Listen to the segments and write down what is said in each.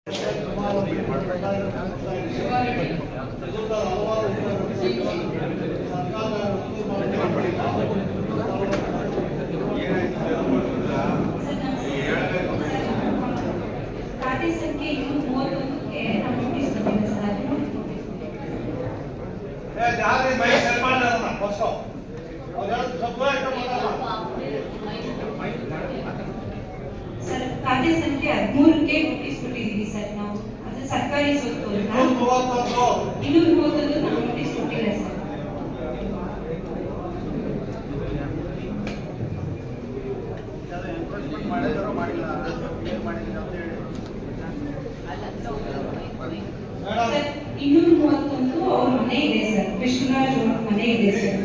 ಖಾತೆ ಸಂಖ್ಯೆ 231ಕ್ಕೆ ನಾವು ನೋಟಿಸ್ ಬಂದಿದೆ ಸರ್. ಸರ್ ಖಾತೆ ಸಂಖ್ಯೆ 13ಕ್ಕೆ ನೋಟಿಸ್ ಕೊಟ್ಟಿದ್ದೀವಿ ಸರ್ ನಾವು. ಅದು ಸರ್ಕಾರಿ ಸ್ವತ್ತು ಅಂತ 231 ನಾವು ನೋಟಿಸ್ ಕೊಟ್ಟಿಲ್ಲ ಸರ್. ಸರ್ 231 ಅವ್ರ ಮನೆ ಇದೆ ಸರ್, ಕೃಷ್ಣರಾಜ್ ಅವ್ರ ಮನೆ ಇದೆ ಸರ್.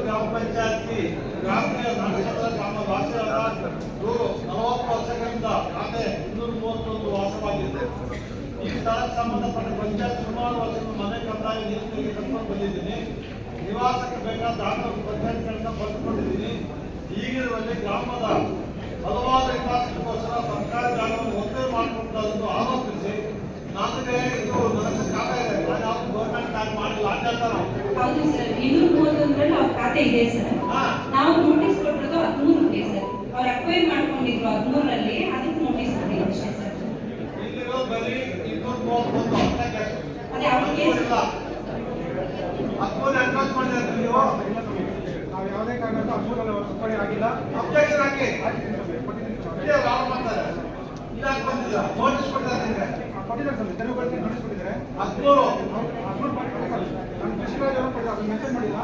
ಗ್ರಾಮ ಪಂಚಾಯತಿ ಗ್ರಾಮೀಣ ಗ್ರಾಮ ವಾಸಿಯಾದ 40 ವರ್ಷಗಳಿಂದ ಖಾತೆ 231 ವಾಸವಾಗಿದೆ. ಈ ಸ್ಥಳಕ್ಕೆ ಸಂಬಂಧಪಟ್ಟ ಪಂಚಾಯತ್ ಸುಮಾರು ವರ್ಷಗಳು ಮನೆ ಕಂದಾಯ ನೀತಿಗೆ ಕರ್ಕೊಂಡು ಬಂದಿದ್ದೀನಿ. ನಿವಾಸಕ್ಕೆ ಬೇಕಾದ ದಾಖಲೆ ಪಂಚಾಯತ್ಗಳಿಂದ ಪಡೆದುಕೊಂಡಿದ್ದೀನಿ. ಈಗಿರುವಲ್ಲಿ ಗ್ರಾಮದ ಹಲವಾರು ವಿಕಾಸಕ್ಕೋಸ್ಕರ ಸರ್ಕಾರಿ ಜಾಗವನ್ನು ಒತ್ತುವರಿ ಮಾಡಿಕೊಂಡದನ್ನು ಆರೋಪಿಸಿ ನನಗೆ ಇದು ನನ್ನ ಖಾತೆ ಇದೆ, ನಾನು ಯಾವುದು ಗೌರ್ಮೆಂಟ್ ಬ್ಯಾಂಕ್ ಮಾಡಿಲ್ಲ ಅಂತ ಹೇಳ್ತಾರೆ. ಹೌದು ಸರ್, 231 ಅವ್ರ ಖಾತೆ ಇದೆ ಸರ್. ನಾವು ನೋಟಿಸ್ ಕೊಟ್ಟಿರೋದು 13ಕ್ಕೆ ಸರ್. ಅವ್ರು ಅಕ್ವೈರ್ ಮಾಡ್ಕೊಂಡಿದ್ರು 13ರಲ್ಲಿ, ಅದಕ್ಕೆ ನೋಟಿಸ್ ಕೊಟ್ಟಿದ್ದೀವಿ ಅಷ್ಟೇ ಸರ್. ಇಲ್ಲಿರೋ ಬರೀ 231 ಅದೇ ಅವ್ರ ಕೇಸ್ ಇಲ್ಲ. ಅಕ್ವೈರ್ ಅಡ್ವಾನ್ಸ್ ಮಾಡಿದ್ರೆ ನೀವು ನಾವು ಯಾವುದೇ ಕಾರಣಕ್ಕೂ ಅನುಕೂಲ ಒಪ್ಪಣೆ ಆಗಿಲ್ಲ. ಅಬ್ಜೆಕ್ಷನ್ ಹಾಕಿ ಇದೇ ರಾವ್ ಮಾಡ್ತಾರೆ. ಇದಾಗಿ ಬಂದಿಲ್ಲ, ನೋಟಿಸ್ ಕೊಡ್ತಾರೆ ನಿಮಗೆ. ಕೊಟ್ಟಿದ್ದಾರೆ ಸರ್, ತೆರವುಗೊಳಿಸಿ ನೋಟಿಸ್ ಕೊಟ್ಟಿದ್ದಾರೆ. 13 ನಾನು ಕೃಷ್ಣರಾಜ್ ಅವರು ಕೊಟ್ಟಿದ್ದಾರೆ, ಅದನ್ನು ಮೆನ್ಷನ್ ಮಾಡಿಲ್ಲ.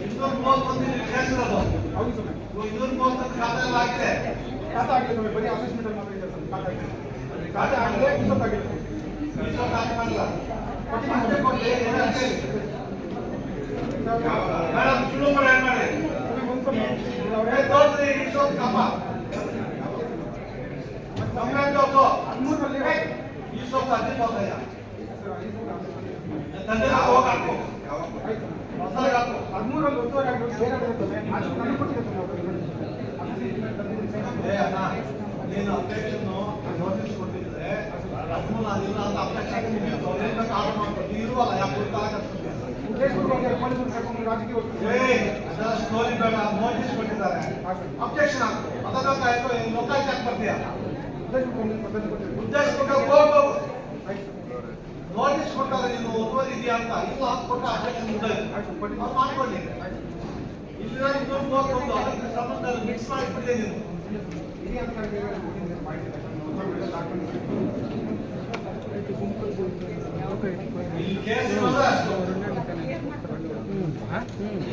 231 ಕೇಸ್ ಇರೋದು. ಹೌದು ಸರ್, 230 ಖಾತೆ ಎಲ್ಲ ಆಗಿದೆ. ಖಾತೆ ಆಗಿಲ್ಲ ಸರ್, ಬರೀ ಅಸೆಸ್ಮೆಂಟ್ ಅಲ್ಲಿ ಮಾತ್ರ ಇದೆ ಸರ್. ಖಾತೆ ಆಗಿದೆ, ಖಾತೆ ಆಗಿದೆ, ಇಷ್ಟೊತ್ತಾಗಿದೆ ಸರ್. ಈ ಖಾತೆ ಮಾಡಿಲ್ಲ. ಕೊಟ್ಟಿದ್ದೀನಿ ಕೊಡ್ಲಿ, ಏನಾಗ್ತದೆ? ಮೇಡಮ್ ಸುಳ್ಳು ಮಾಡಿ ಏನ್ ಮಾಡಿ ತೋರಿಸ್ರಿ ಇಷ್ಟೊಂದು ಕಪ್ಪ ಕಂಪ್ಲೇಂಟ್ ಹೋಗು 13ರಲ್ಲಿ ಈ ಸೊಪ್ಪು ಅದೇ ಹೋಗಯ್ಯ ತಂದೆ ಹೋಗಾಕು ಮಸಾಲೆ ಹಾಕು 13ರಲ್ಲಿ ಒತ್ತುವರಿ ಆಗಿರೋದು ಬೇರೆ ಇರುತ್ತದೆ. ನನಗೆ ಕೊಟ್ಟಿದೆ ಏ ಅಣ್ಣ ನೀನು ಅಬ್ಜೆಕ್ಷನ್ ನೋಟಿಸ್ ಕೊಟ್ಟಿದ್ರೆ 13 ಅದಿಲ್ಲ ಅಂತ ಅಬ್ಜೆಕ್ಷನ್ ಆರ್ಡರ್ ಮಾಡ್ಕೊಂಡು ಇರುವಲ್ಲ ಯಾಕೆ ರಾಜಕೀಯ ಸ್ಟೋರಿ ಬೇಡ, ನೋಟಿಸ್ ಕೊಟ್ಟಿದ್ದಾರೆ, ಅಬ್ಜೆಕ್ಷನ್ ಹಾಕು. ಅದಕ್ಕಾಯ್ತು ಲೋಕಾಯುಕ್ತ ಯಾಕೆ ಬರ್ತೀಯಾ? ಉದ್ದೇಶಪೂರ್ವಕ ಹೋಗು. ನೋಟಿಸ್ ಕೊಟ್ಟಾಗ ನೀನು ಒತ್ತುವರಿ ಇದೆಯಾ ಅಂತ ಇಲ್ಲ ಅಂತ ಕೊಟ್ಟ ಅಬ್ಜೆಕ್ಷನ್ ಅವ್ರು ಮಾಡ್ಕೊಳ್ಳಿ. ಇಲ್ಲಿರೋ 231 ಅದಕ್ಕೆ ಸಂಬಂಧ ಮಿಕ್ಸ್ ಮಾಡಿಬಿಟ್ಟಿದೆ ನೀನು. ಹಿರಿಯ ಅಧಿಕಾರಿಗಳು ಇಲ್ಲಿ ಕೇಸ್ ಇರೋದು ಅಷ್ಟು.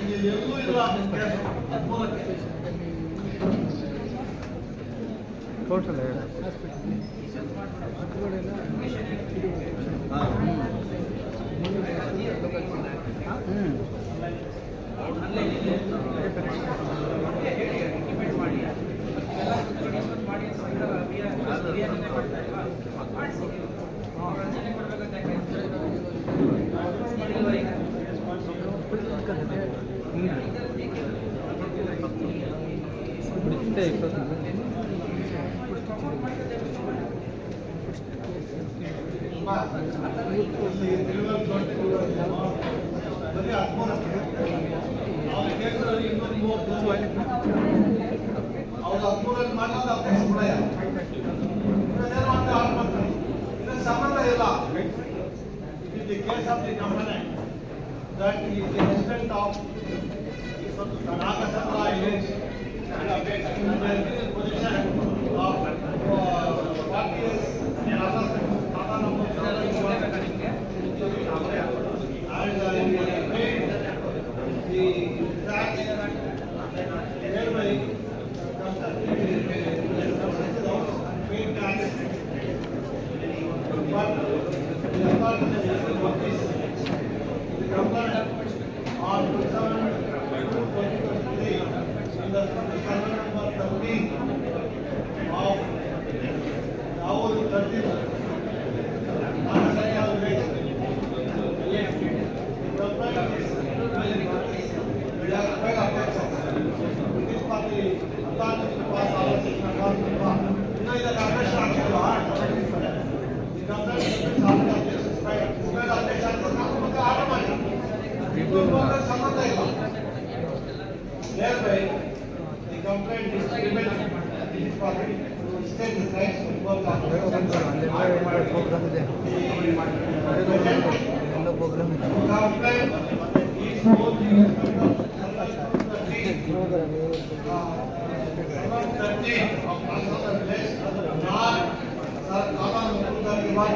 ಇಲ್ಲಿ ಎಲ್ಲೂ ಇಲ್ಲ ಕೇಸ್ 13ಕ್ಕೆ. ಅವ್ರು 13ರಲ್ಲಿ ಮಾಡಿದ ಅಬ್ಜೆಕ್ಷನ್ ಕೂಡ ಇದಕ್ಕೆ ಸಂಬಂಧ ಇಲ್ಲ. It is the case of the company that he is the resident of Nagasandra village and a position of 40 years in Tata number 71 and he paid the tax whereby paid tax. But the authorities the government on 2023 in the circular number 13 of our 13 Nagasandra village state decides to work on it. Program ಇದೆ ಎಲ್ಲ program ಇದೆ Complaint is both in 7:30 of Assam village, not Sir Kalan Mukundariwa.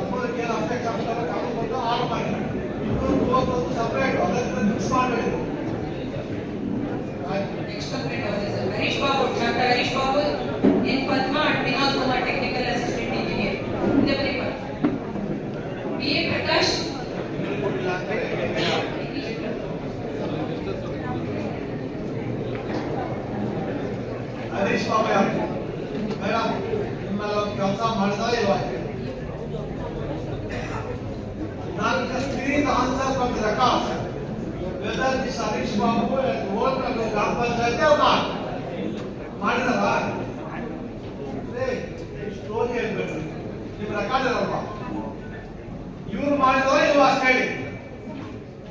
ಅವ್ರ affect ಆಗ್ತಾರೆ ಕಾನೂನು ಆರು ಮಾಡಿ ಇಬ್ಬರು separate ಅದಕ್ಕೆ ಮಿಕ್ಸ್ ಮಾಡಬೇಕು. Next complaint officer, Harish Babu, Dr. Harish Babu, in Padma at Vinod Kumar, Technical Assistant Engineer. Developer. B.A. Prakash. Harish Babu madam ನಿಮ್ಮೆಲ್ಲ ಕೆಲಸ ಮಾಡಿದ ಇಲ್ವಾ? ನಾನು please answer from the record whether this Harish Babu has worked at the Gram Panchayati or not. ಮಾಡಿದಾರ? Story ಹೇಳ್ಬೇಕು ನಿಮ್ಮ record ಇರಲ್ವಾ? ಇವ್ರು ಮಾಡಿದವ ಇಲ್ವಾ ಅಷ್ಟೇ ಹೇಳಿ.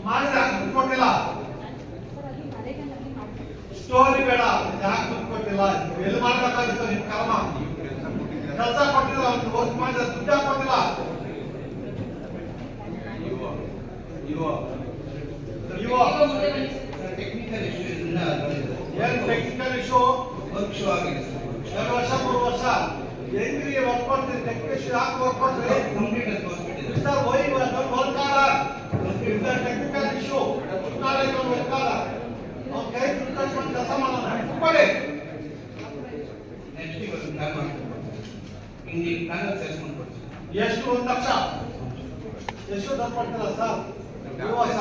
ಮಾಡಿದ್ರೆ ಕೊಟ್ಟಿಲ್ಲ ಸ್ಟೋರಿ ಬೇಡ, ಯಾಕೆ ಕೊಟ್ಟಿಲ್ಲ, ಎಲ್ಲಿ ಮಾಡ್ಬೇಕಾಗಿತ್ತು ನಿಮ್ ಕರ್ಮ. ಕೆಲಸ ಕೊಟ್ಟಿಲ್ಲ, ಅವ್ನು ವರ್ಕ್ ಮಾಡಿದ ದುಡ್ಡು ಕೊಟ್ಟಿಲ್ಲ. ಟೆಕ್ನಿಕಲ್ ಇಶ್ಯೂ ಏನ್ ಟೆಕ್ನಿಕಲ್ ಇಶ್ಯೂ? ವರ್ಕ್ ಶೋ ಆಗಿದೆ 2 ವರ್ಷ 3 ವರ್ಷ ಹೆಂಗ್ರಿ ವರ್ಕ್ ಮಾಡ್ತೀರಿ? ಟೆಕ್ನಿಷಿಯನ್ ಯಾಕೆ ವರ್ಕ್ ಮಾಡ್ತೀರಿ? Complete hospital Sir, why you are not work order? If the technical issue, should not have done work order. Okay, because one ಕೆಲಸ ಮಾಡೋಣ. ಕೊಡಿ. ನೆಕ್ಸ್ಟ್ ಇವತ್ತು ಪ್ಲಾನ್ ಮಾಡ್ತೀವಿ. ಹಿಂಗೆ ಪ್ಲಾನ್ ಅಸೆಸ್ಮೆಂಟ್ ಕೊಡ್ತೀವಿ. ಎಷ್ಟು 1 ಲಕ್ಷ? ಎಷ್ಟು ದುಡ್ಡು ಕೊಡ್ತೀರಾ ಸರ್? 2 ವರ್ಷ.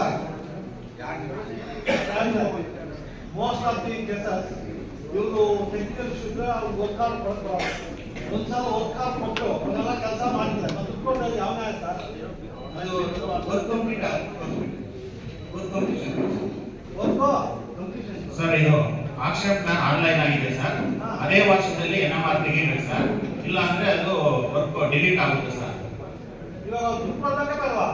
ಮೋಸ್ಟ್ ಆಫ್ ದಿ ಕೇಸಸ್ ಇವರು ಟೆಕ್ನಿಕಲ್ ಇಶ್ಯೂ ವರ್ಕ್ ಆರ್ಡರ್ ಕೊಡ್ತಾರೆ. ಒಂದ್ಸಲ ವರ್ಕ್ ಆರ್ಡರ್ ಕೊಟ್ಟು ಅವನ್ನೆಲ್ಲ ಕೆಲಸ ಮಾಡಿದ್ದಾರೆ. ದುಡ್ಡು ಕೊಟ್ಟರೆ ಯಾವ ನ್ಯಾಯ ಸರ್? ಅದು work complete work completion completion sir ಇದು ಆಕ್ಷೇಪ ಪ್ಲಾನ್ ಆನ್ಲೈನ್ ಆಗಿದೆ ಸರ್. ಅದೇ ವರ್ಷದಲ್ಲಿ NMR ತೆಗಿಬೇಕು ಸರ್, ಇಲ್ಲ ಅಂದ್ರೆ ಅದು ವರ್ಕ್ ಡಿಲೀಟ್ ಆಗುತ್ತೆ ಸರ್. ಇವಾಗ ದುಡ್ಡು ಕೊಡ್ಬೇಕಾ ಬೇಡವಾ?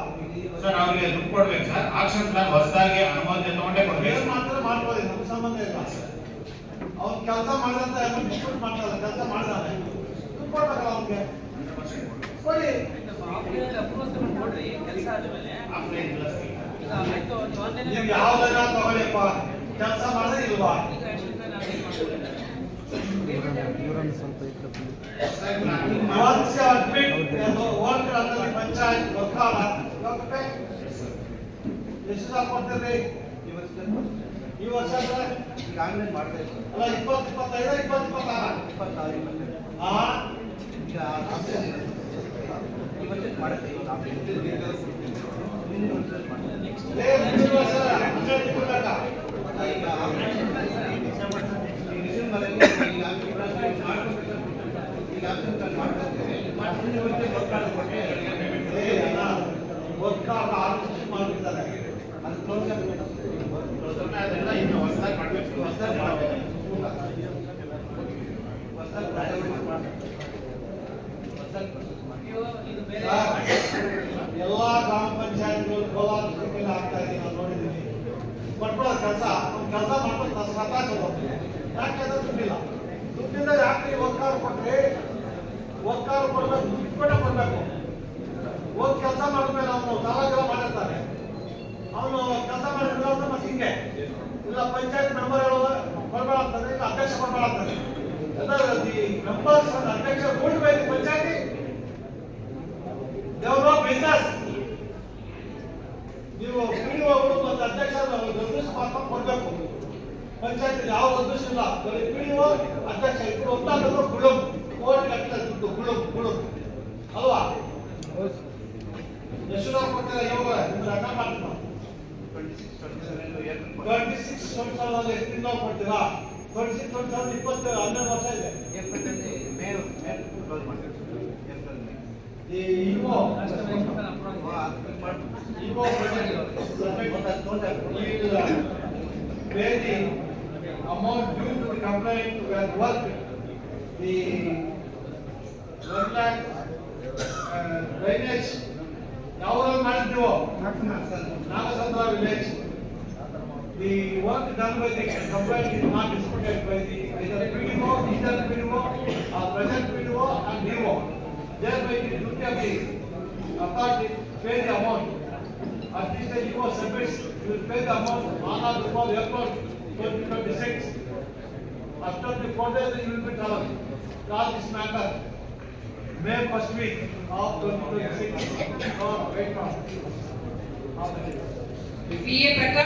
ಸರ್ ಅವ್ರಿಗೆ ದುಡ್ಡು ಕೊಡ್ಬೇಕು ಸರ್. ಆಕ್ಷೇಪ ಪ್ಲಾನ್ ಹೊಸದಾಗಿ ಅನುಮೋದನೆ ತಗೊಂಡೇ ಕೊಡ್ಬೇಕು. ಏನ್ ಮಾಡ್ತಾರೆ ಮಾಡ್ಕೊಳ್ಳಿ, ನಮ್ಗೆ ಸಂಬಂಧ ಇಲ್ಲ. ಅವ್ನು ಕೆಲಸ ಮಾಡಿದಂತ ಡಿಸ್ಪ್ಯೂಟ್ ಮಾಡ್ತಾರೆ, ಕೆಲಸ ಮಾಡಿದಾನೆ ದುಡ್ಡು ಕೊಡ್ಬೇಕಲ್ಲ ಅವ್ನಿಗೆ. ಕೊಡಿ. ಆಫ್ಲೈನ್ ಇಲ್ಲ ಸರ್. ನೀವು ಯಾವ್ದನ್ನ ತಗೊಳ್ಳಿಪ್ಪ, ಕೆಲಸ ಮಾಡಿದ್ರೆ ಇಲ್ವಾ? ಇವರನ್ನು ಸ್ವಲ್ಪ ಇತ್ತು Once you admit that work under the panchayat workala, you have to pay. ಎಷ್ಟು ಸಾಲ ಕೊಡ್ತೀರಿ? ಈ ವರ್ಷ ಅಂದ್ರೆ ಈಗ ಆನ್ಲೈನ್ ಮಾಡ್ತಾ ಇದ್ದೀವಿ. ಅಲ್ಲ 20, 25, 26. 26 ಹಾ ಈಗ ಆಪ್ಷನ್ ಇದೆ. ಇವತ್ತು ಮಾಡುತ್ತೆ ಈಗ ಆಪ್ಷನ್ ಮುಂದಿನ ವರ್ಷ ಮಾಡ್ತೀವಿ. ಮುಂದಿನ ವರ್ಷ ಹಂಡ್ರೆಡ್ ಕೊಡ್ಬೇಕಾ? ಈಗ ರಿಸೀವ್ ಮಾಡಿದ್ರೆ ಈಗ ಆಪ್ಷನ್ ಮಾಡ್ಕೊಬೇಕು. ಈಗ ಆಪ್ಷನ್ ಮಾಡ್ತಾ ಇದ್ದೀವಿ. ಮುಂದಿನ ವರ್ಷ ವರ್ಕ್ ಆರ್ಡರ್ ಕೊಟ್ಟರೆ ವರ್ಕ್ ಆರ್ಡರ್ ಮಾಡಿದ್ದಾರೆ. ಅದು ಕ್ಲೋಸ್ ಆಗಬೇಕು. ಅದೆಲ್ಲ ಇನ್ನು ಹೊಸದಾಗಿ ಮಾಡ್ಬೇಕು. ಹೊಸದಾಗಿ ಮಾಡಬೇಕು. ಹೊಸದಾಗಿ ಎಲ್ಲಾ ಗ್ರಾಮ ಪಂಚಾಯತ್ಗಳು ಕೋಲಾರ ಜಿಲ್ಲೆಯಲ್ಲಿ ಆಗ್ತಾ ಇದೆ, ನಾನು ನೋಡಿದ್ದೀನಿ. ಕೊಟ್ಬಿಡೋ ಕೆಲಸ ಮಾಡ್ಕೊಂಡು ಸ್ವತಃ ಯಾಕೆಂದ್ರೆ ದುಡ್ಡಿಲ್ಲ. ದುಡ್ಡಿಂದ ಯಾಕೆ ವರ್ಕ್ ಆರ್ಡರ್ ಕೊಟ್ರಿ? ವರ್ಕ್ ಆರ್ಡರ್ ಕೊಡ್ಬೇಕು, ದುಡ್ಡು ಕೊಡಬೇಕು. ಹೋಗಿ ಕೆಲಸ ಮಾಡಿದ್ಮೇಲೆ ಅವನು ಸಾಲಗ್ರ ಮಾಡಿರ್ತಾನೆ, ಅವನು ಕೆಲಸ ಮಾಡಿದ್ರೆ ಮತ್ತೆ ಹಿಂಗೆ ಇಲ್ಲ ಪಂಚಾಯತ್ ಮೆಂಬರ್ ಹೇಳೋದು ಕೊಡ್ಬೇಡ ಅಂತಾನೆ, ಇಲ್ಲ ಅಧ್ಯಕ್ಷ ಕೊಡ್ಬೇಡ ಅಂತಾನೆ. ಮೆಂಬರ್ಸ್ ಅಧ್ಯಕ್ಷ ಕೂಡಬೇಕು ಪಂಚಾಯತಿ. ದೇವ್ರ ಬಿಸ್ನೆಸ್ ನೀವು PDO ಮತ್ತು ಅಧ್ಯಕ್ಷ ನಿರ್ದಿಷ್ಟ ಮಾಡ್ಕೊಂಡು ಕೊಡ್ಬೇಕು. ಪಂಚಾಯತ್ ಯಾವ ನಿರ್ದಿಷ್ಟ ಇಲ್ಲ, ಬರೀ PDO ಅಧ್ಯಕ್ಷ ಇಬ್ಬರು ಒಂದಾದ್ರು ಗುಳುಮ್ ಕೋಟಿ ಲಕ್ಷ ದುಡ್ಡು ಗುಳುಮ್ ಅಲ್ವಾ? ಎಷ್ಟು ಜನ ಕೊಡ್ತೀರಾ? ಇವಾಗ ನಿಮ್ಗೆ ಅರ್ಥ ಮಾಡ್ತೀವಿ. 26 2000 ಎಷ್ಟು ತಿಂಗಳು ಕೊಡ್ತೀರಾ? 26 2000 20 12 ವರ್ಷ ಇದೆ. ಏಪ್ರಿಲಲ್ಲಿ ಮೇ ಕ್ಲೋಸ್ ಮಾಡ್ತೀವಿ. ಏಪ್ರಿಲ್ ಈ ಇಗೋ pay the amount due to the complaint where work the 1 lakh drainage ಯಾವ್ದ್ರಲ್ಲಿ ಮಾಡಿದ್ದೀವೋ Nagasandra village the work done by the complaint is not disputed by the either PDO, either PDO, or present PDO and DO. Thereby it is duty of the authority to pay the amount. At this stage, DO submits, you will pay the amount on or before April 2026. After the further you will be told. Call this matter May first week of 2026. Wait now. VA Prakash